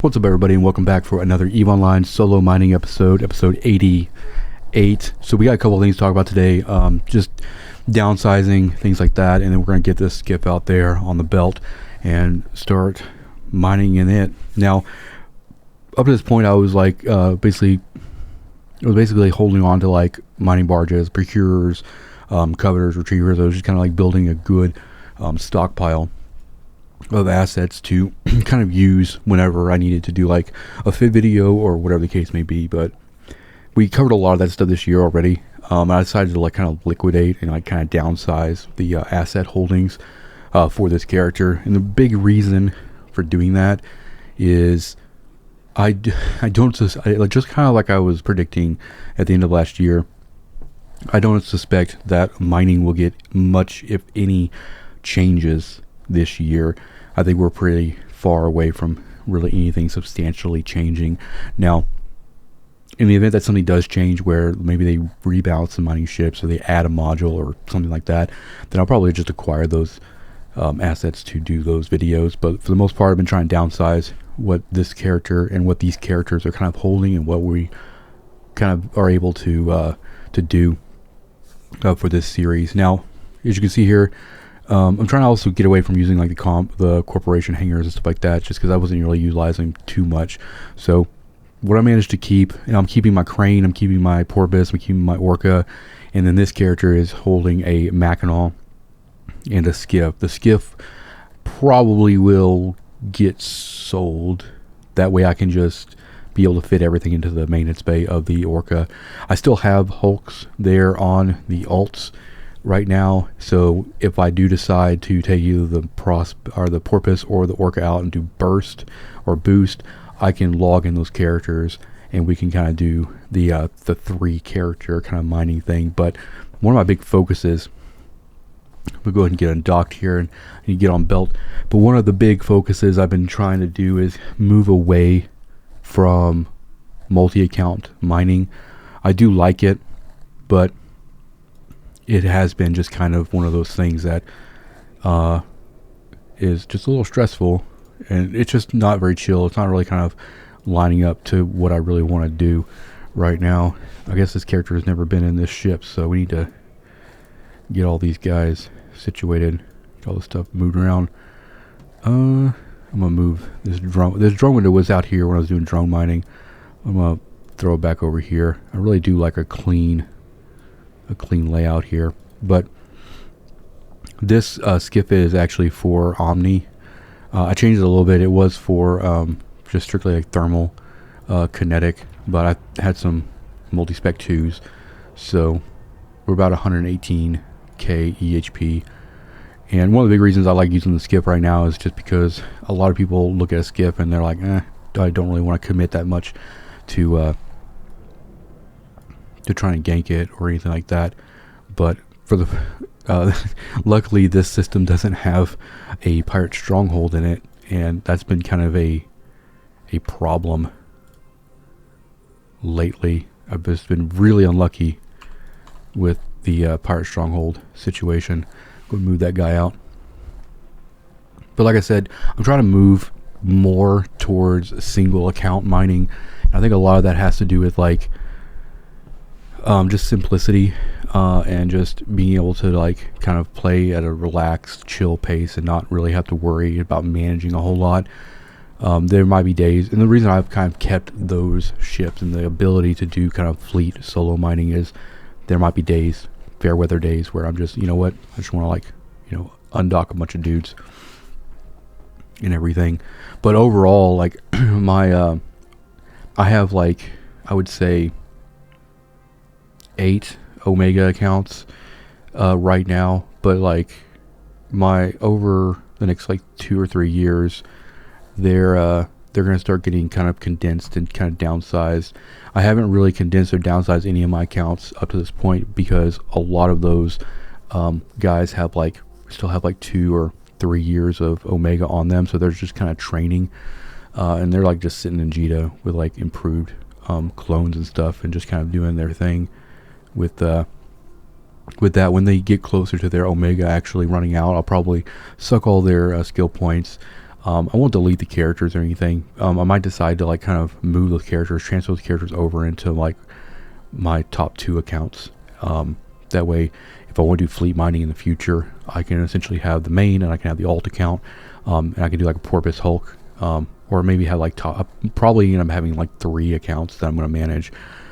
What's up, everybody, and welcome back for another EVE Online solo mining episode 88. So we got a couple of things to talk about today, just downsizing, things like that, and then we're going to get this Skiff out there on the belt and start mining in it. Now, up to this point, I was like, basically holding on to like mining barges, procurers, coveters, retrievers. I was just kind of like building a good stockpile of assets to kind of use whenever I needed to do like a fit video or whatever the case may be. But we covered a lot of that stuff this year already. I decided to like kind of liquidate and like kind of downsize the asset holdings for this character. And the big reason for doing that is I don't just kind of like I was predicting at the end of last year, I don't suspect that mining will get much, if any, changes this year. I think we're pretty far away from really anything substantially changing. Now, in the event that something does change where maybe they rebalance the mining ships or they add a module or something like that, then I'll probably just acquire those assets to do those videos. But for the most part, I've been trying to downsize what this character and what these characters are kind of holding and what we kind of are able to do for this series. Now, as you can see here, I'm trying to also get away from using like the corporation hangars and stuff like that, just because I wasn't really utilizing too much. So what I managed to keep, and I'm keeping my crane, I'm keeping my porpoise, I'm keeping my orca, and then this character is holding a Mackinaw and a Skiff. The Skiff probably will get sold. That way I can just be able to fit everything into the maintenance bay of the orca. I still have hulks there on the alts right now, so if I do decide to take either the porpoise or the orca out and do burst or boost, I can log in those characters and we can kind of do the 3 character kind of mining thing. But one of my big focuses, we'll go ahead and get undocked here and get on belt, but one of the big focuses I've been trying to do is move away from multi-account mining. I do like it, but it has been just kind of one of those things that is just a little stressful, and it's just not very chill. It's not really kind of lining up to what I really want to do right now. I guess this character has never been in this ship, so we need to get all these guys situated, get all this stuff moved around. I'm gonna move this drone. This drone window was out here when I was doing drone mining. I'm gonna throw it back over here. I really do like a clean layout here. But this Skiff is actually for Omni. I changed it a little bit. It was for just strictly like thermal kinetic, but I had some multi-spec 2s, so we're about 118k EHP. And one of the big reasons I like using the Skiff right now is just because a lot of people look at a Skiff and they're like, I don't really want to commit that much to trying to gank it or anything like that. But for the luckily this system doesn't have a pirate stronghold in it, and that's been kind of a problem lately. I've just been really unlucky with the pirate stronghold situation. Go move that guy out. But like I said, I'm trying to move more towards single account mining. I think a lot of that has to do with like just simplicity and just being able to like kind of play at a relaxed, chill pace and not really have to worry about managing a whole lot. There might be days, and the reason I've kind of kept those ships and the ability to do kind of fleet solo mining is there might be days, fair weather days, where I'm just, you know what, I just want to like, undock a bunch of dudes and everything. But overall, like my I have like, I would say 8 Omega accounts right now, but like my over the next like 2 or 3 years, they're going to start getting kind of condensed and kind of downsized. I haven't really condensed or downsized any of my accounts up to this point because a lot of those guys have like still have like 2 or 3 years of Omega on them, so they're just kind of training and they're like just sitting in Jita with like improved clones and stuff and just kind of doing their thing with that. When they get closer to their Omega actually running out, I'll probably suck all their skill points, I won't delete the characters or anything. I might decide to like kind of move those characters, transfer those characters over into like my top 2 accounts. That way, if I want to do fleet mining in the future, I can essentially have the main and I can have the alt account, and I can do like a Porpoise Hulk, or maybe have like probably end up having like 3 accounts that I'm going to manage,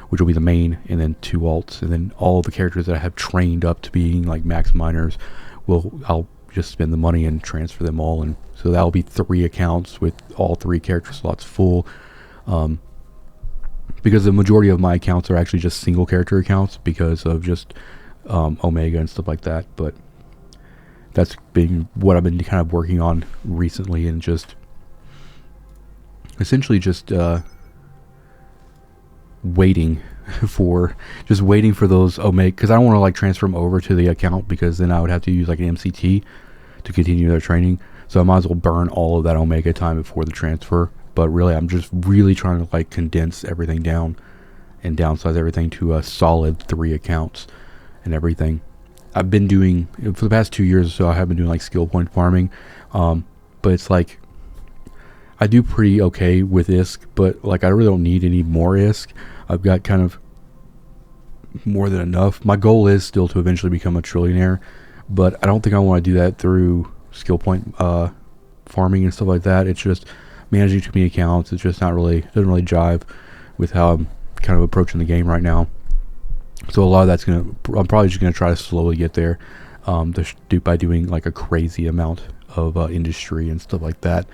which will be the main and then 2 alts, and then all the characters that I have trained up to being like max miners, I'll just spend the money and transfer them all, and so that'll be 3 accounts with all 3 character slots full. Because the majority of my accounts are actually just single character accounts because of just Omega and stuff like that. But that's been what I've been kind of working on recently, and just essentially just waiting for those Omega, because I don't want to like transfer them over to the account, because then I would have to use like an MCT to continue their training. So I might as well burn all of that Omega time before the transfer. But really, I'm just really trying to like condense everything down and downsize everything to a solid 3 accounts and everything. I've been doing, for the past 2 years or so, I have been doing like skill point farming. But it's like, I do pretty okay with ISK, but like I really don't need any more ISK. I've got kind of more than enough. My goal is still to eventually become a trillionaire, but I don't think I want to do that through skill point farming and stuff like that. It's just managing too many accounts. It's just doesn't really jive with how I'm kind of approaching the game right now. So a lot of that's I'm probably just gonna try to slowly get there, by doing like a crazy amount of industry and stuff like that,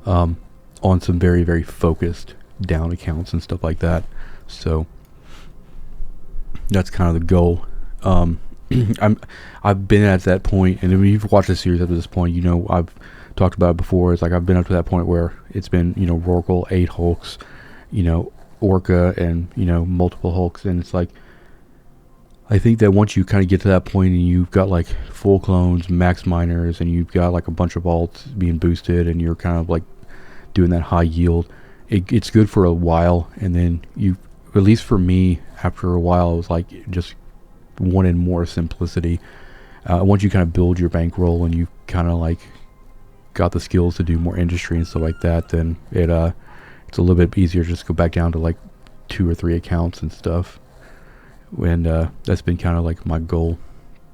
on some very, very focused down accounts and stuff like that. So that's kind of the goal. I've been at that point, and if you've watched the series up to this point, you know I've talked about it before. It's like I've been up to that point where it's been, Rorqual, 8 Hulks, Orca, and multiple Hulks, and it's like, I think that once you kind of get to that point and you've got like full clones, max miners, and you've got like a bunch of alts being boosted, and you're kind of like doing that high yield, it's good for a while, and then at least for me, after a while, it was like just wanted more simplicity. Once you kind of build your bankroll and you kind of like got the skills to do more industry and stuff like that, then it's a little bit easier to just go back down to like 2 or 3 accounts and stuff. And that's been kind of like my goal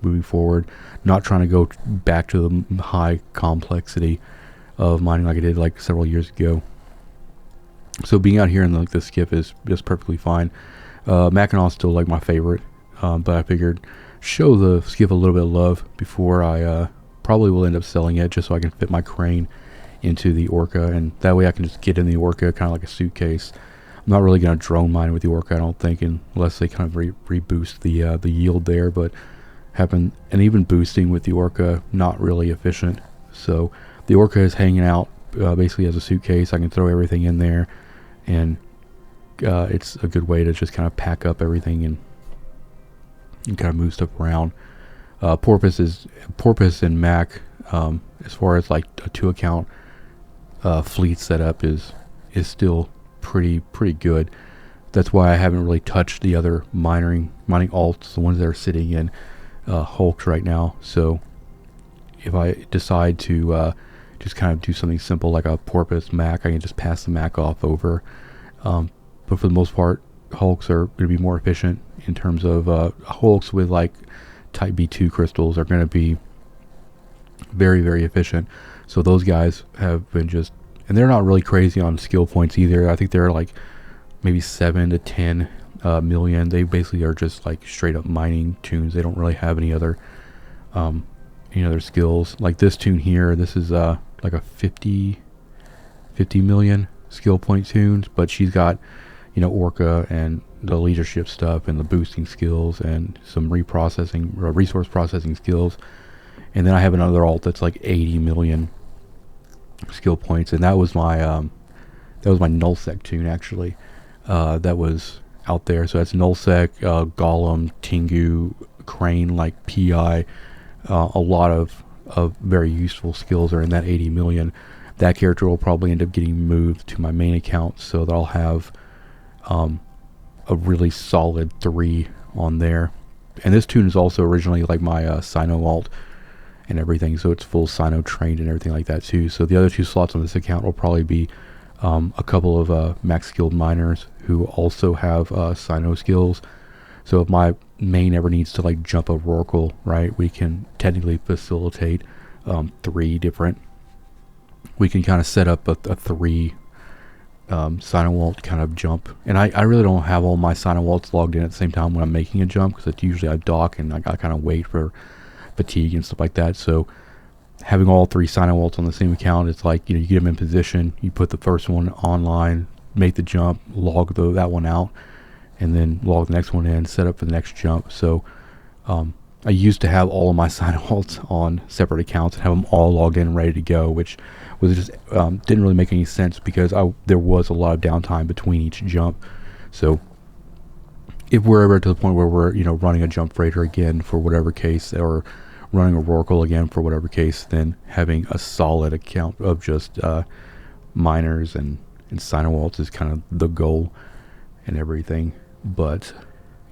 moving forward, not trying to go back to the high complexity of mining like I did like several years ago. So being out here in like the Skiff is just perfectly fine. Mackinac is still like my favorite, but I figured show the Skiff a little bit of love before I probably will end up selling it, just so I can fit my crane into the Orca, and that way I can just get in the Orca kind of like a suitcase. I'm not really going to drone mine with the Orca, I don't think, unless they kind of reboost the yield there, but and even boosting with the Orca, not really efficient. So the Orca is hanging out basically as a suitcase. I can throw everything in there, and it's a good way to just kind of pack up everything and kind of move stuff around. Porpoise and Mac, as far as like a 2 account fleet setup is still pretty good. That's why I haven't really touched the other mining alts, the ones that are sitting in Hulks right now. So if I decide to just kind of do something simple like a Porpoise Mac, I can just pass the Mac off over. But for the most part, Hulks are going to be more efficient in terms of Hulks with like type B2 crystals are going to be very, very efficient. So those guys have been and they're not really crazy on skill points either. I think they're like maybe 7 to 10 million. They basically are just like straight up mining tunes. They don't really have any other skills. Like this tune here, this is like a 50 million skill point tunes, but she's got Orca and the leadership stuff and the boosting skills and some resource processing skills. And then I have another alt that's like 80 million skill points, and that was my nullsec tune actually. That was out there. So that's nullsec, Golem, Tengu, Crane, like PI. A lot of very useful skills are in that 80 million. That character will probably end up getting moved to my main account, so that I'll have a really solid 3 on there. And this tune is also originally like my Sino alt, and everything, so it's full Sino trained and everything like that too. So the other 2 slots on this account will probably be a couple of max skilled miners who also have Sino skills. So if my main ever needs to like jump a Rorqual, right, we can technically facilitate 3 different. We can kind of set up a 3 Sino Walt kind of jump, and I really don't have all my Sino Walts logged in at the same time when I'm making a jump, because it's usually I dock and I kind of wait for fatigue and stuff like that. So having all 3 Sino Walts on the same account, it's like, you get them in position, you put the first one online, make the jump, log that one out, and then log the next one in, set up for the next jump. So I used to have all of my Sino Walts on separate accounts and have them all logged in and ready to go, which was just didn't really make any sense, because there was a lot of downtime between each jump. So if we're ever to the point where we're running a jump freighter again for whatever case, or running a Rorqual again for whatever case, then having a solid account of just miners and Sino Walts is kind of the goal and everything. But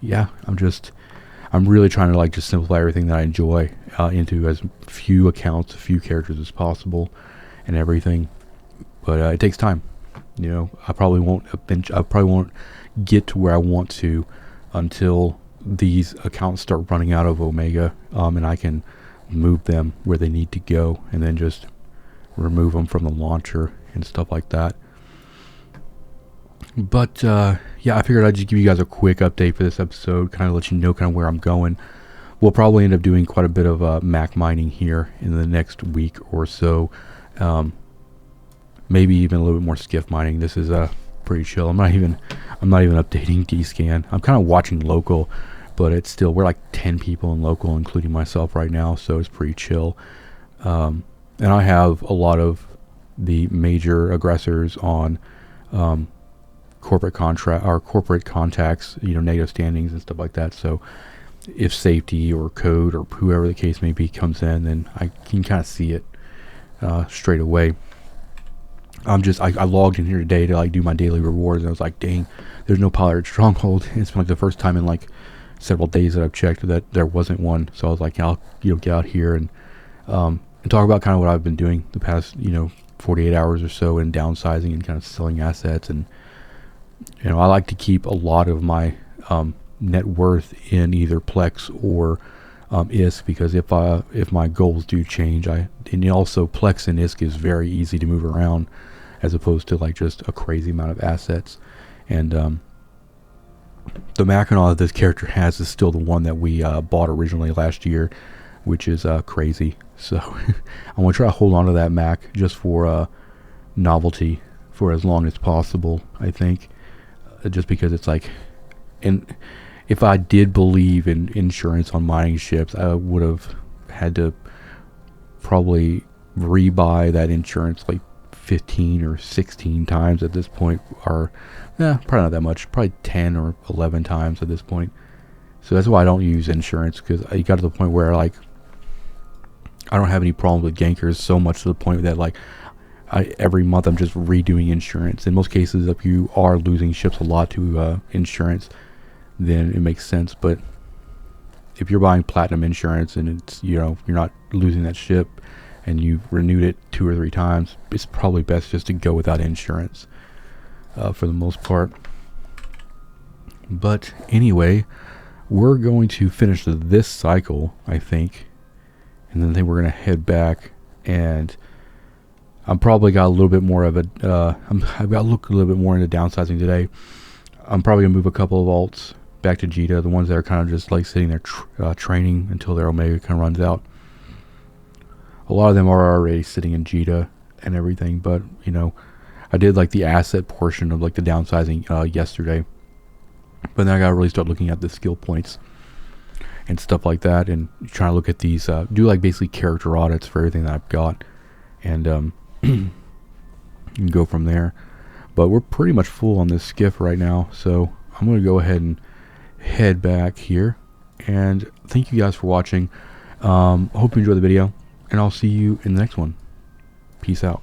yeah, I'm really trying to like just simplify everything that I enjoy into as few accounts, few characters as possible and everything. But it takes time. I probably won't get to where I want to until these accounts start running out of Omega, and I can move them where they need to go, and then just remove them from the launcher and stuff like that. But yeah, I figured I'd just give you guys a quick update for this episode, kind of let you know kind of where I'm going. We'll probably end up doing quite a bit of Mac mining here in the next week or so. Maybe even a little bit more Skiff mining. This is pretty chill. I'm not even updating DScan. I'm kind of watching local, but it's still, we're like 10 people in local, including myself right now, so it's pretty chill. And I have a lot of the major aggressors on corporate contacts, negative standings and stuff like that. So if safety or code or whoever the case may be comes in, then I can kind of see it straight away. I logged in here today to like do my daily rewards, and I was like, dang, there's no Pirate Stronghold. It's been like the first time in like several days that I've checked that there wasn't one. So I was like, I'll get out here and talk about kind of what I've been doing the past 48 hours or so in downsizing and kind of selling assets. And I like to keep a lot of my net worth in either Plex or ISK, because if my goals do change, and also Plex and ISK is very easy to move around, as opposed to like just a crazy amount of assets. And the Mackinac that this character has is still the one that we bought originally last year, which is crazy. So I'm gonna try to hold on to that Mac just for novelty for as long as possible, I think, just because it's like, and if I did believe in insurance on mining ships, I would have had to probably rebuy that insurance like 15 or 16 times at this point, or probably not that much, probably 10 or 11 times at this point. So that's why I don't use insurance, because I got to the point where like I don't have any problem with gankers, so much to the point that like every month I'm just redoing insurance. In most cases, if you are losing ships a lot to insurance, then it makes sense. But if you're buying platinum insurance and it's you're not losing that ship and you've renewed it 2 or 3 times, it's probably best just to go without insurance for the most part. But anyway, we're going to finish this cycle, I think, and then I think we're going to head back. And I'm probably got a little bit more of a I've got to look a little bit more into downsizing today. I'm probably going to move a couple of alts back to Jita, the ones that are kind of just like sitting there training until their Omega kind of runs out. A lot of them are already sitting in Jita and everything, but I did like the asset portion of like the downsizing yesterday, but then I got to really start looking at the skill points and stuff like that, and trying to look at these do like basically character audits for everything that I've got, and go from there. But we're pretty much full on this Skiff right now, so I'm going to go ahead and head back here. And thank you guys for watching. Hope you enjoyed the video, and I'll see you in the next one. Peace out.